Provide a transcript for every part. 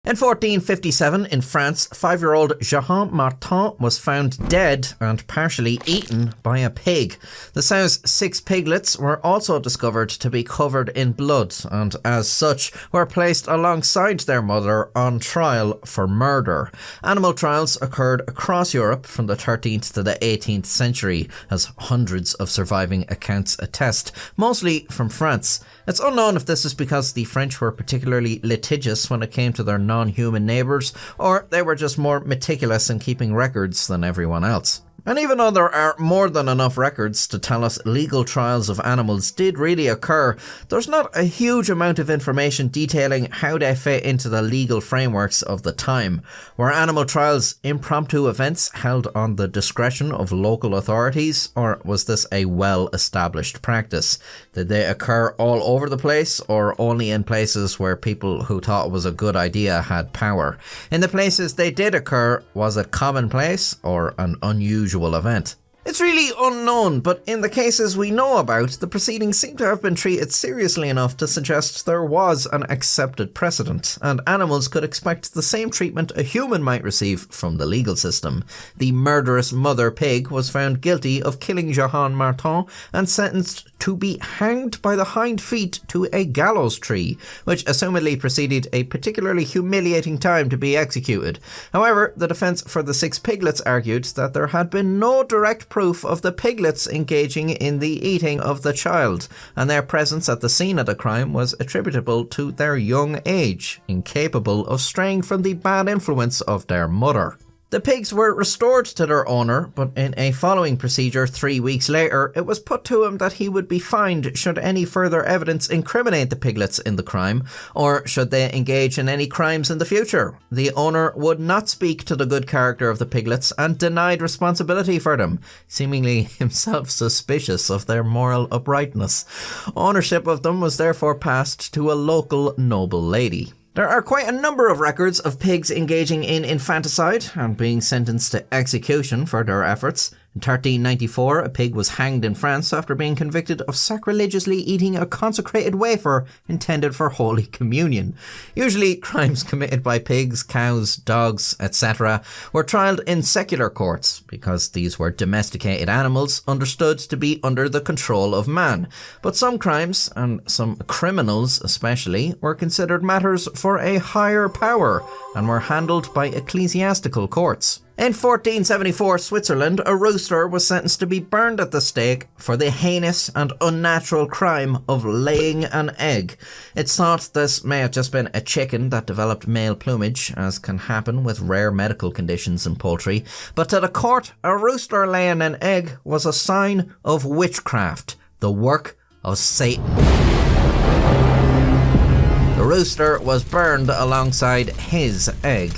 In 1457, in France, 5-year-old Jean Martin was found dead and partially eaten by a pig. The sow's 6 piglets were also discovered to be covered in blood and, as such, were placed alongside their mother on trial for murder. Animal trials occurred across Europe from the 13th to the 18th century, as hundreds of surviving accounts attest, mostly from France. It's unknown if this is because the French were particularly litigious when it came to their non-human neighbours, or they were just more meticulous in keeping records than everyone else. And even though there are more than enough records to tell us legal trials of animals did really occur, there's not a huge amount of information detailing how they fit into the legal frameworks of the time. Were animal trials impromptu events held on the discretion of local authorities, or was this a well-established practice? Did they occur all over the place, or only in places where people who thought it was a good idea had power? In the places they did occur, was it commonplace or an unusual event? It's really unknown, but in the cases we know about, the proceedings seem to have been treated seriously enough to suggest there was an accepted precedent, and animals could expect the same treatment a human might receive from the legal system. The murderous mother pig was found guilty of killing Jean Martin and sentenced to be hanged by the hind feet to a gallows tree, which assumedly preceded a particularly humiliating time to be executed. However, the defence for the 6 piglets argued that there had been no direct proof of the piglets engaging in the eating of the child, and their presence at the scene of the crime was attributable to their young age, incapable of straying from the bad influence of their mother. The pigs were restored to their owner, but in a following procedure 3 weeks later, it was put to him that he would be fined should any further evidence incriminate the piglets in the crime, or should they engage in any crimes in the future. The owner would not speak to the good character of the piglets and denied responsibility for them, seemingly himself suspicious of their moral uprightness. Ownership of them was therefore passed to a local noble lady. There are quite a number of records of pigs engaging in infanticide and being sentenced to execution for their efforts. In 1394, a pig was hanged in France after being convicted of sacrilegiously eating a consecrated wafer intended for Holy Communion. Usually, crimes committed by pigs, cows, dogs, etc. were tried in secular courts because these were domesticated animals understood to be under the control of man. But some crimes, and some criminals especially, were considered matters for a higher power and were handled by ecclesiastical courts. In 1474, Switzerland, a rooster was sentenced to be burned at the stake for the heinous and unnatural crime of laying an egg. It's thought this may have just been a chicken that developed male plumage, as can happen with rare medical conditions in poultry, but to the court, a rooster laying an egg was a sign of witchcraft, the work of Satan. The rooster was burned alongside his egg.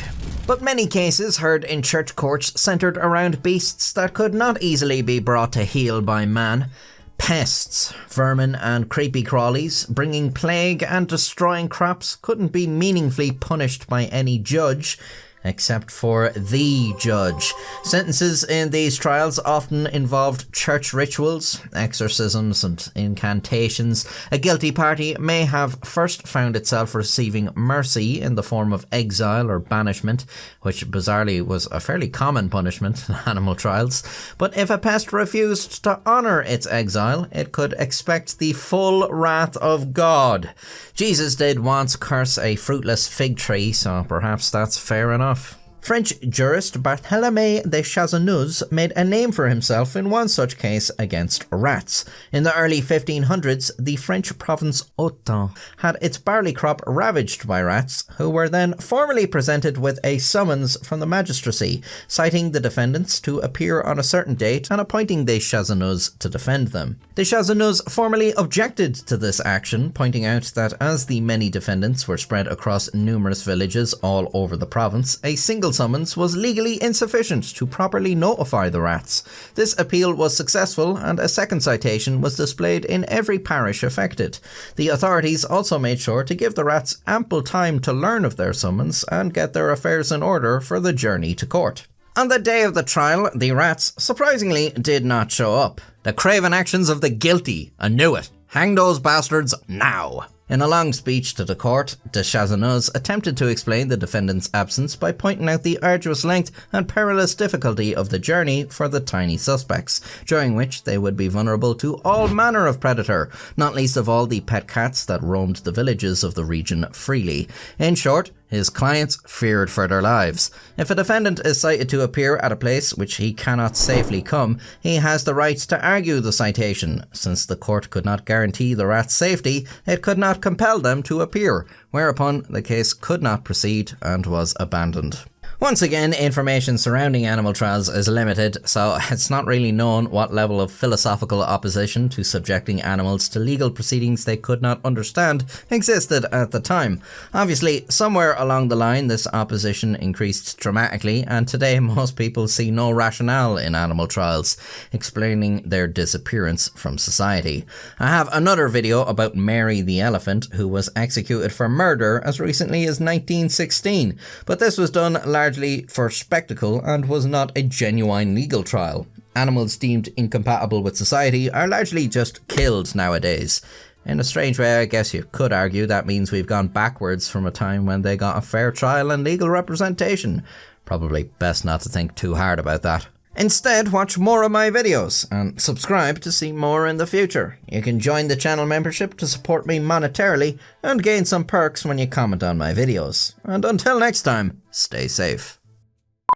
But many cases heard in church courts centred around beasts that could not easily be brought to heel by man. Pests, vermin and creepy crawlies, bringing plague and destroying crops, couldn't be meaningfully punished by any judge, except for the judge. Sentences in these trials often involved church rituals, exorcisms and incantations. A guilty party may have first found itself receiving mercy in the form of exile or banishment, which bizarrely was a fairly common punishment in animal trials. But if a pest refused to honour its exile, it could expect the full wrath of God. Jesus did once curse a fruitless fig tree, so perhaps that's fair enough. French jurist Barthélemy de Chazanuz made a name for himself in one such case against rats. In the early 1500s, the French province Autun had its barley crop ravaged by rats, who were then formally presented with a summons from the magistracy, citing the defendants to appear on a certain date and appointing de Chazanuz to defend them. De Chazanuz formally objected to this action, pointing out that as the many defendants were spread across numerous villages all over the province, a single summons was legally insufficient to properly notify the rats. This appeal was successful, and a second citation was displayed in every parish affected. The authorities also made sure to give the rats ample time to learn of their summons and get their affairs in order for the journey to court. On the day of the trial, the rats surprisingly did not show up. The craven actions of the guilty. I knew it. Hang those bastards now. In a long speech to the court, de Chazanuz attempted to explain the defendant's absence by pointing out the arduous length and perilous difficulty of the journey for the tiny suspects, during which they would be vulnerable to all manner of predator, not least of all the pet cats that roamed the villages of the region freely. In short, his clients feared for their lives. If a defendant is cited to appear at a place which he cannot safely come, he has the right to argue the citation. Since the court could not guarantee the rat's safety, it could not compel them to appear, whereupon the case could not proceed and was abandoned. Once again, information surrounding animal trials is limited, so it's not really known what level of philosophical opposition to subjecting animals to legal proceedings they could not understand existed at the time. Obviously, somewhere along the line this opposition increased dramatically, and today most people see no rationale in animal trials, explaining their disappearance from society. I have another video about Mary the elephant, who was executed for murder as recently as 1916, but this was done largely for spectacle and was not a genuine legal trial. Animals deemed incompatible with society are largely just killed nowadays. In a strange way, I guess you could argue that means we've gone backwards from a time when they got a fair trial and legal representation. Probably best not to think too hard about that. Instead, watch more of my videos and subscribe to see more in the future. You can join the channel membership to support me monetarily and gain some perks when you comment on my videos. And until next time, stay safe.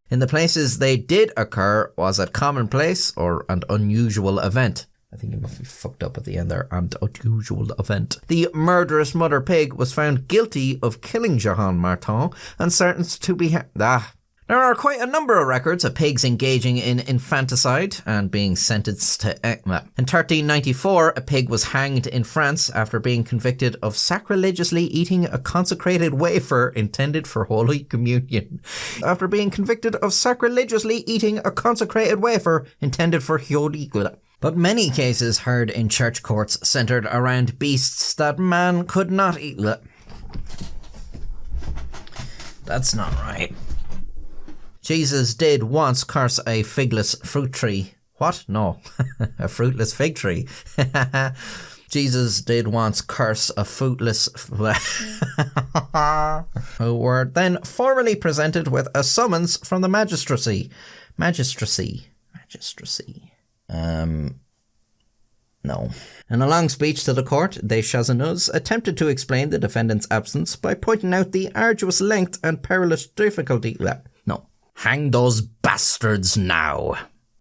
In the places they did occur was a commonplace or an unusual event. I think it must be fucked up at the end there. An unusual event. The murderous mother pig was found guilty of killing Jean Martin and sentenced to be... There are quite a number of records of pigs engaging in infanticide and being sentenced to... In 1394, a pig was hanged in France after being convicted of sacrilegiously eating a consecrated wafer intended for Holy Communion. But many cases heard in church courts centred around beasts that man could not eat. That's not right. Jesus did once curse a figless fruit tree. What? No. A fruitless fig tree. Jesus did once curse a fruitless... who were then formally presented with a summons from the magistracy. Magistracy. No. In a long speech to the court, de Chazanuz attempted to explain the defendant's absence by pointing out the arduous length and perilous difficulty... No. Hang those bastards now.